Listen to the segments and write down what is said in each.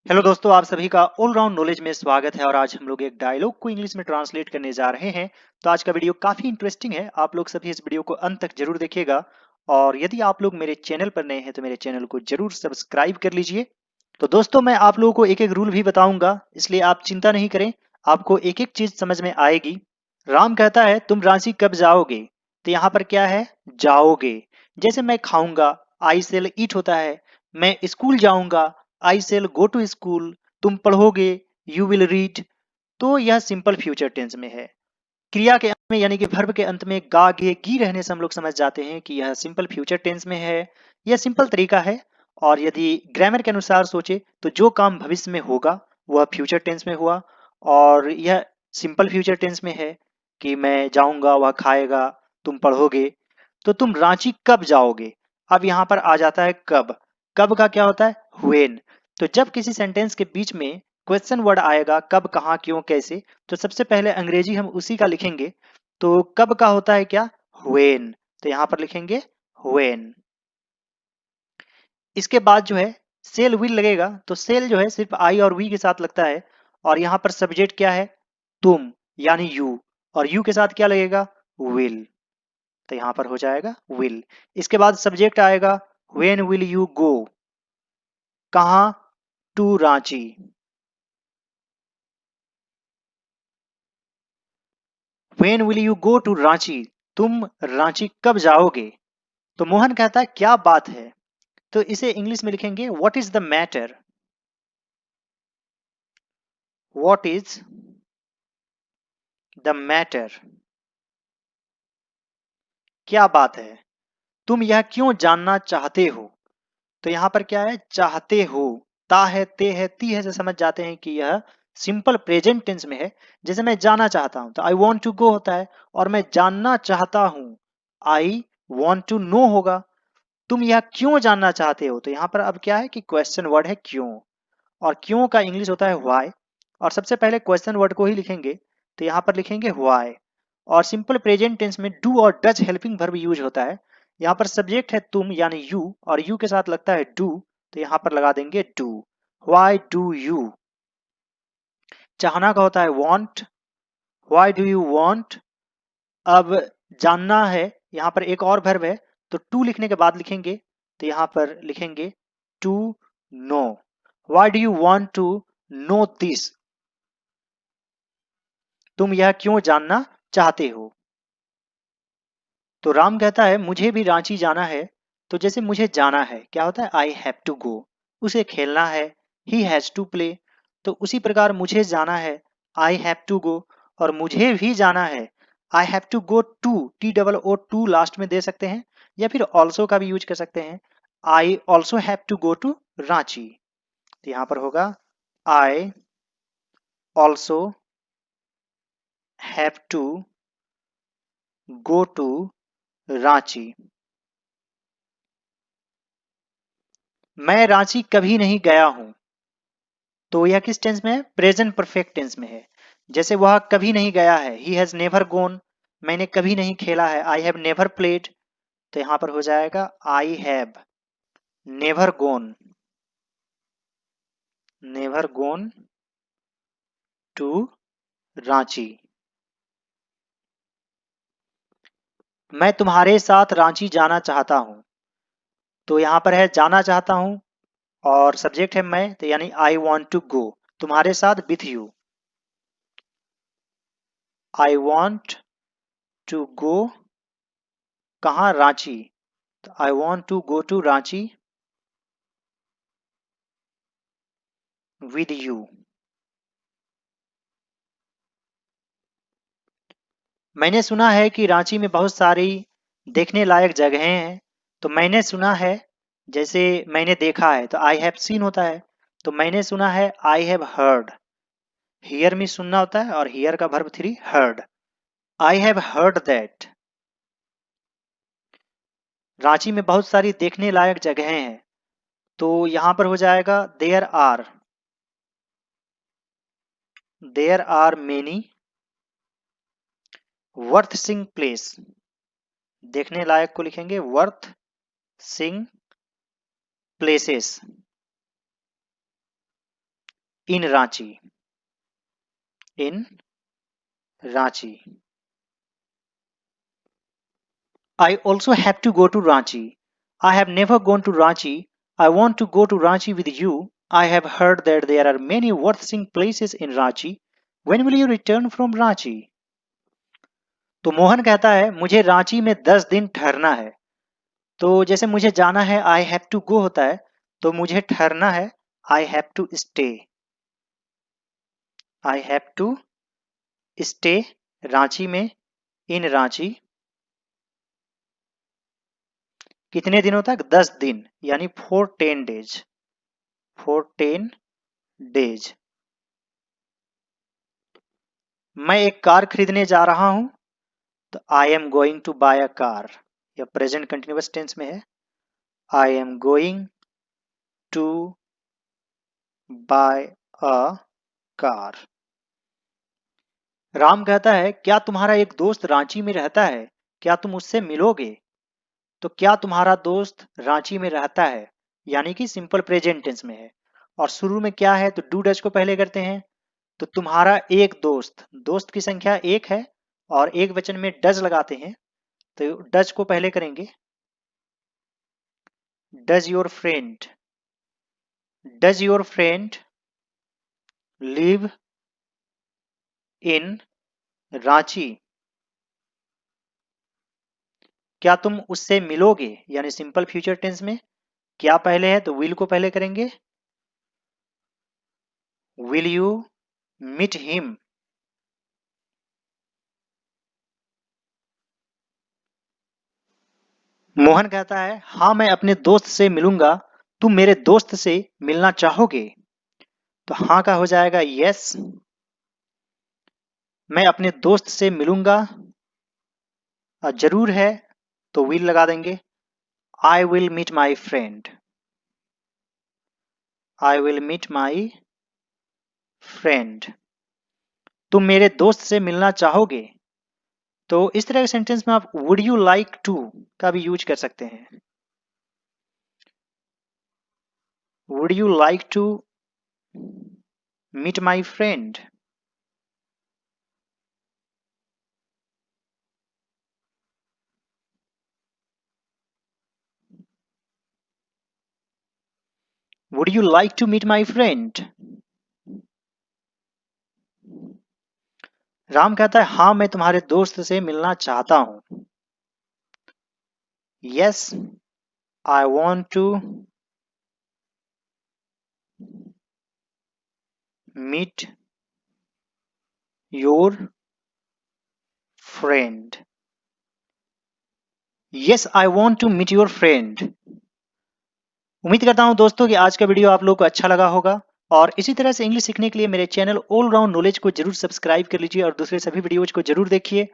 Hello दोस्तों, आप सभी का ऑल राउंड नॉलेज में स्वागत है। और आज हम लोग एक डायलॉग को इंग्लिश में ट्रांसलेट करने जा रहे हैं। तो आज का वीडियो काफी इंटरेस्टिंग है। आप लोग सभी इस वीडियो को अंत तक जरूर देखिएगा। और यदि आप लोग मेरे चैनल पर नए हैं तो मेरे चैनल को जरूर सब्सक्राइब कर लीजिए। तो दोस्तों, मैं आप लोगों को एक एक रूल भी बताऊंगा, इसलिए आप चिंता नहीं करें। आपको एक एक चीज समझ में आएगी। राम कहता है तुम रांची कब जाओगे। तो यहाँ पर क्या है, जाओगे। जैसे मैं खाऊंगा, आई सेल ईट होता है। मैं स्कूल जाऊंगा, आई सेल गो टू स्कूल। तुम पढ़ोगे, यू विल रीड। तो यह सिंपल फ्यूचर टेंस में है। क्रिया के अंत में यानी कि वर्ब के अंत में गा गे गी रहने से हम लोग समझ जाते हैं कि यह सिंपल फ्यूचर टेंस में है। यह सिंपल तरीका है। और यदि ग्रामर के अनुसार सोचे तो जो काम भविष्य में होगा वह फ्यूचर टेंस में हुआ। और यह सिंपल फ्यूचर टेंस में है कि मैं जाऊंगा, वह खाएगा, तुम पढ़ोगे। तो तुम रांची कब जाओगे। अब यहाँ पर आ जाता है कब। कब का क्या होता है, व्हेन। तो जब किसी सेंटेंस के बीच में क्वेश्चन वर्ड आएगा, कब, कहाँ, क्यों, कैसे, तो सबसे पहले अंग्रेजी हम उसी का लिखेंगे। तो कब का होता है क्या, व्हेन। तो यहां पर लिखेंगे व्हेन। इसके बाद जो है सेल विल लगेगा। तो सेल जो है सिर्फ आई और वी के साथ लगता है। और यहां पर सब्जेक्ट क्या है, तुम यानी यू। और यू के साथ क्या लगेगा, विल। तो यहां पर हो जाएगा विल। इसके बाद सब्जेक्ट आएगा, व्हेन विल यू गो। कहा, to Ranchi. When will you go to Ranchi. तुम रांची कब जाओगे। तो मोहन कहता है क्या बात है। तो इसे इंग्लिश में लिखेंगे what is the matter. What is the matter, क्या बात है। तुम यह क्यों जानना चाहते हो। तो यहां पर क्या है, चाहते हो। ता है, ते है, ती है से समझ जाते हैं कि यह सिंपल प्रेजेंट टेंस में है। जैसे मैं जाना चाहता हूं तो आई वॉन्ट टू गो होता है। और मैं जानना चाहता हूं, आई वॉन्ट टू नो होगा। तुम यह क्यों जानना चाहते हो। तो यहां पर अब क्या है कि क्वेश्चन वर्ड है क्यों। और क्यों का इंग्लिश होता है व्हाई। और सबसे पहले क्वेश्चन वर्ड को ही लिखेंगे। तो यहां पर लिखेंगे व्हाई। और सिंपल प्रेजेंट टेंस में डू और डज हेल्पिंग वर्ब यूज होता है। यहाँ पर सब्जेक्ट है तुम यानी यू, और यू के साथ लगता है डू। तो यहां पर लगा देंगे डू। Why do you. चाहना का होता है want. Why do you want. अब जानना है, यहाँ पर एक और वर्ब है। तो टू लिखने के बाद लिखेंगे। तो यहाँ पर लिखेंगे to know. Why do you want to know this. तुम यह क्यों जानना चाहते हो। तो राम कहता है मुझे भी रांची जाना है। तो जैसे मुझे जाना है क्या होता है, आई हैव टू गो। उसे खेलना है, ही हैज टू प्ले। तो उसी प्रकार मुझे जाना है, आई हैव टू गो। और मुझे भी जाना है, I have to go too. T double O टू लास्ट में दे सकते हैं, या फिर ऑल्सो का भी यूज कर सकते हैं। I also have to go to Ranchi. तो यहां पर होगा I also have to go to Ranchi. मैं रांची कभी नहीं गया हूं। तो यह किस टेंस में है, प्रेजेंट परफेक्ट टेंस में है। जैसे वह कभी नहीं गया है, ही हैज नेवर गोन। मैंने कभी नहीं खेला है, आई हैव नेवर प्लेड। तो यहां पर हो जाएगा I have never gone, never gone to Ranchi. मैं तुम्हारे साथ रांची जाना चाहता हूं। तो यहां पर है जाना चाहता हूं, और सब्जेक्ट है मैं, तो यानी आई वॉन्ट टू गो। तुम्हारे साथ with you. I want to go, कहाँ, रांची। तो I want to go to Ranchi with you. मैंने सुना है कि रांची में बहुत सारी देखने लायक जगहें हैं। तो मैंने सुना है, जैसे मैंने देखा है तो आई हैव सीन होता है। तो मैंने सुना है, आई हैव हर्ड। हियर में सुनना होता है, और हियर का verb three heard. I have heard that. Ranchi में बहुत सारी देखने लायक जगहें हैं। तो यहां पर हो जाएगा there are many worth seeing place. देखने लायक को लिखेंगे worth seeing places. In Ranchi, in Ranchi. I also have to go to Ranchi. I have never gone to Ranchi. I want to go to Ranchi with you. I have heard that there are many worth seeing places in Ranchi. When will you return from Ranchi? तो मोहन कहता है मुझे रांची में 10 दिन ठहरना है। तो जैसे मुझे जाना है आई हैव टू गो होता है, तो मुझे ठहरना है I have to stay. I have to stay Ranchi में, इन रांची। कितने दिनों तक? 10 दिन, यानी फॉर 10 डेज, फॉर 10 डेज। मैं एक कार खरीदने जा रहा हूं, तो I am going to buy a car, यह प्रेजेंट कंटिन्यूअस टेंस में है। I am going to buy a car. Ram कहता है क्या तुम्हारा एक दोस्त रांची में रहता है, क्या तुम उससे मिलोगे? तो क्या तुम्हारा दोस्त रांची में रहता है, यानी कि सिंपल प्रेजेंट टेंस में है। और शुरू में क्या है, तो डू डज को पहले करते हैं। तो तुम्हारा एक दोस्त, दोस्त की संख्या एक है और एक वचन में डज लगाते हैं, तो डज को पहले करेंगे। Does your friend, does your friend live in Ranchi? क्या तुम उससे मिलोगे, यानी सिंपल फ्यूचर टेंस में क्या पहले है, तो विल को पहले करेंगे। Will you meet him? Mohan कहता है हाँ मैं अपने दोस्त से मिलूंगा, तुम मेरे दोस्त से मिलना चाहोगे? तो हाँ का हो जाएगा यस। मैं अपने दोस्त से मिलूंगा, जरूर है, तो विल लगा देंगे। I will meet my friend, I will meet my friend. तुम मेरे दोस्त से मिलना चाहोगे? तो इस तरह के सेंटेंस में आप वुड यू लाइक टू का भी यूज कर सकते हैं। Would you like to meet my friend? Would you like to meet my friend? Ram कहता है हाँ मैं तुम्हारे दोस्त से मिलना चाहता हूं। Yes I want to meet your friend. Yes I want to meet your friend. उम्मीद करता हूं दोस्तों कि आज का वीडियो आप लोग को अच्छा लगा होगा, और इसी तरह से इंग्लिश सीखने के लिए मेरे चैनल ऑल राउंड नॉलेज को जरूर सब्सक्राइब कर लीजिए और दूसरे सभी वीडियोज को जरूर देखिए।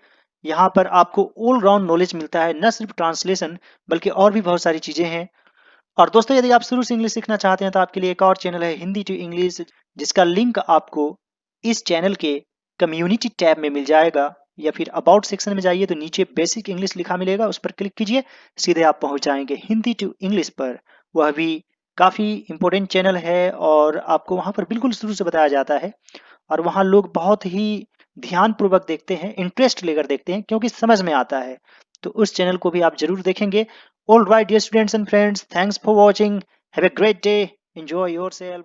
यहाँ पर आपको ऑल राउंड नॉलेज मिलता है, न सिर्फ ट्रांसलेशन बल्कि और भी बहुत सारी चीजें हैं। और दोस्तों यदि आप शुरू से इंग्लिश सीखना चाहते हैं तो आपके लिए एक और चैनल है हिंदी टू इंग्लिश, जिसका लिंक आपको इस चैनल के कम्युनिटी टैब में मिल जाएगा, या फिर अबाउट सेक्शन में जाइए तो नीचे बेसिक इंग्लिश लिखा मिलेगा, उस पर क्लिक कीजिए, सीधे आप पहुंच जाएंगे हिंदी टू इंग्लिश पर। वह भी काफ़ी इंपॉर्टेंट चैनल है और आपको वहां पर बिल्कुल शुरू से बताया जाता है, और वहां लोग बहुत ही ध्यानपूर्वक देखते हैं, इंटरेस्ट लेकर देखते हैं, क्योंकि समझ में आता है। तो उस चैनल को भी आप जरूर देखेंगे। All right, dear students and friends, thanks for watching. Have a great day. Enjoy yourself.